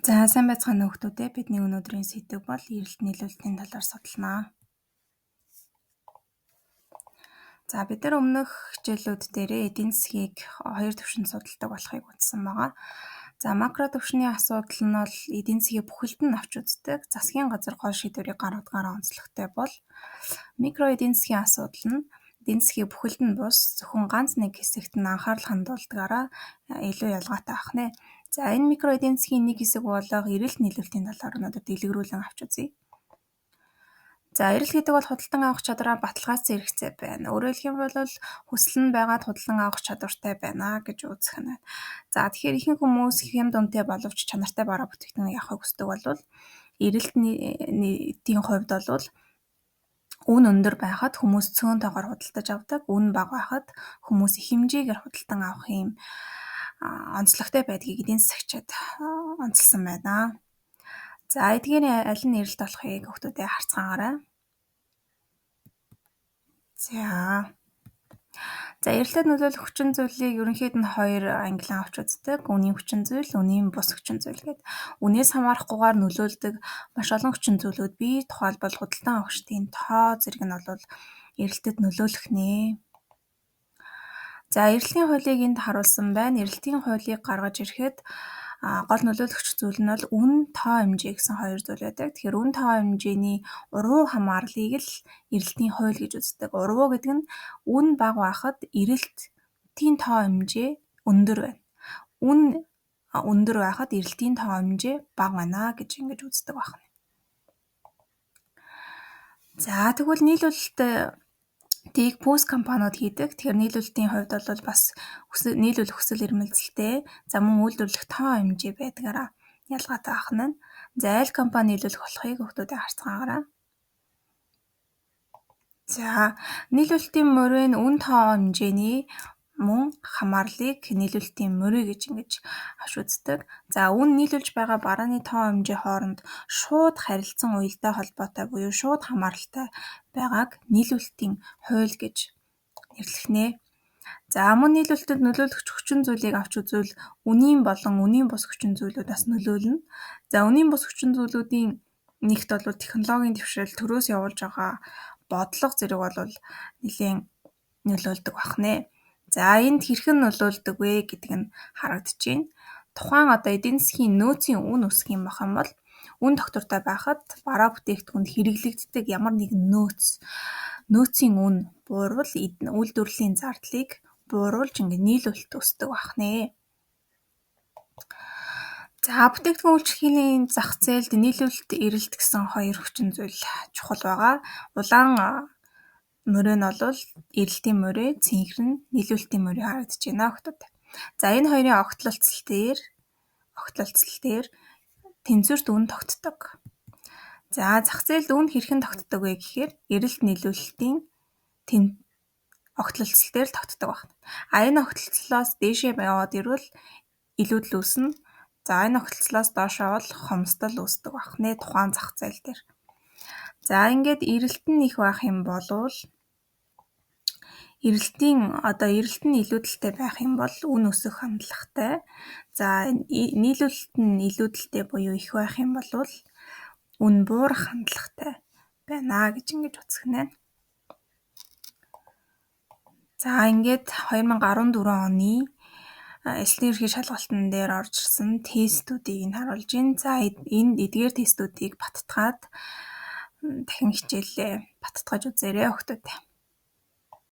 За сайн байцгаана уу хүүхдүүдээ. Бидний өнөөдрийн сэдэв бол эрэлт нийлүүлэлтийн талаар судалнаа. За бид нар өмнөх хичээлүүд дээрээ эдийн засгийг хоёр түвшинд судалдаг болохыг үзсэн байгаа. За макро түвшний асуудал нь бол эдийн засгийг бүхэлд нь авч үздэг. Засгийн газар гол шийдвэрийг гаргадагаараа онцлогтой бол микро эдийн засгийн асуудал нь эдийн засгийг бүхэлд нь бус зөвхөн ганц нэг хэсэгт нь анхаарал хандуулдагаараа илүү ялгаатай ах нэ. За энэ микро эдийн засгийн нэг хэсэг болго эрэлт нийлүүлэлтийн талаар өнөөдөр дэлгэрүүлэн авч үзье. За эрэлт гэдэг бол худалдан авах чадвараа баталгаажсан хэрэгцээ байна. Өөрөөр хэлэх юм бол хүсэл нь байгаад худалдан авах чадвартай байна гэж үзэх нь. За тэгэхээр ихэнх хүмүүс хэм дүнтэй боловч чанартай бараа бүтээгдэхүүн авахыг хүсдэг бол эрэлт нийтийн хувьд бол үн өндөр байхад хүмүүс цөөнтэйгээр худалдаж авдаг, үн бага байхад хүмүүс их хэмжээгээр худалдан авах юм онцлогтой байдгийг эдийн засагчид онцлсан байна. За эдгээр аль нь эрэлт болохыг хүүхдүүдэд харцгаагаарай. За эрэлтэд нөлөөлөх хүчин зүйлийг ерөнхийд нь хоёр ангилан авч үздэг. Үнийн хүчин зүйл, үнийн бус хүчин зүйл гэдэг. Үнээс хамаарахгүйгээр нөлөөлдөг маш олон хүчин зүйлүүд бий. Тухайлбал худалдан авагчдын тоо зэрэг нь бол эрэлтэд нөлөөлөх нэ. За эрэлтийн хуулийг энд харуулсан байна. Эрэлтийн хуулийг гаргаж ирэхэд гол нөлөөлөгч зүйл нь бол үн тоо хэмжээ гэсэн хоёр зүйл байдаг. Тэгэхээр үн тоо хэмжээний урвуу хамаарлыг л эрэлтийн хууль гэж үздэг. Урвуу гэдэг нь үн бага байхад эрэлтийн тоо хэмжээ өндөр байна. Үн өндөр байхад эрэлтийн тоо хэмжээ бага байна гэж ингэж үздэг байна. За тэгвэл нийлүүлэлтийг пүүс компаниуд хийдэг. Тэгэхээр нийлүүлэлтийн хувьд бол бас нийлүүлэх хүсэл эрмэлзэлтэй. За мөн үйлдвэрлэх тоо хэмжээ байдгаараа ялгаатай ахна. За аль компани нийлүүлэх болохыг хүүхдүүдэд харцгаагаарай. За нийлүүлэлтийн мөрийн үн тоо хэмжээний мөн хамаарлыг нийлүүлэлтийн мөрөө гэж ингэж авч үздэг. За үн нийлүүлж байгаа барааны тоо хэмжээ хооронд шууд харилцан уялдаа холбоотой буюу шууд хамааралтай байгааг нийлүүлэлтийн хууль гэж нэрлэх нэ. За мөн нийлүүлэлтэд нөлөөлөх хүчин зүйлийг авч үзвэл үнийн болон үнийн бус хүчин зүйлүүд бас нөлөөлнө. За үнийн бус хүчин зүйлүүдийн нэгт бол технологийн дэвшил, төрөөс явуулж байгаа бодлого зэрэг бол нэлээд нөлөөлдөг бахнэ. За энд хэрхэн нөлөөлдөг вэ гэдэг нь харагдчихээн. Тухайн эдийн засгийн нөөцийн үн өсөх юм байх юм бол үн доктортой байхад бараа бүтээгдэхүүнд хэрэглэгддэг ямар нэгэн нөөцийн үн буурвал үйлдвэрлэлийн зардлыг бууруулж ингэ нийлүүлэлт өсдөг бахнэ. За бүтээгдэхүүн үйлчлэгийн зах зээлд нийлүүлэлт эрэлт гэсэн хоёр хүчин зүйл чухал байгаа. Улаан мөрөө нь бол эрэлтийн мөрөө, цэнхэр нь нийлүүлэлтийн мөрөө харагдаж байна хүүхдүүд. За энэ хоёрын огтлолцол дээр тэнцвэрт үн тогтдог. За зах зээлд үн хэрхэн тогтдог вэ гэхээр эрэлт нийлүүлэлтийн огтлолцол дээр тогтдог байна. Энэ огтлолцолоос дээшээ яваад ирвэл илүүдл үүснэ. За энэ огтлолцолоос доошоо бол хомсдол үүсдэг байна. Тухайн зах зээл дээр. За ингээд эрэлт нь их байх юм бол эрэлт нь илүүдэлтэй байх юм бол үн өсөх хандлагатай. За нийлүүлэлт нь илүүдэлтэй буюу их байх юм бол үн буурах хандлагатай байна гэж ингэж үзэх нэ. За ингээд 2014 оны эслийн ерхий шалгалтын дээр орж ирсэн тестүүдийг нь харуулж байна. За энэ эдгээр тестүүдийг баттгаад дахин хичээлээ баттгаж үзээрэй хүүхдүүд.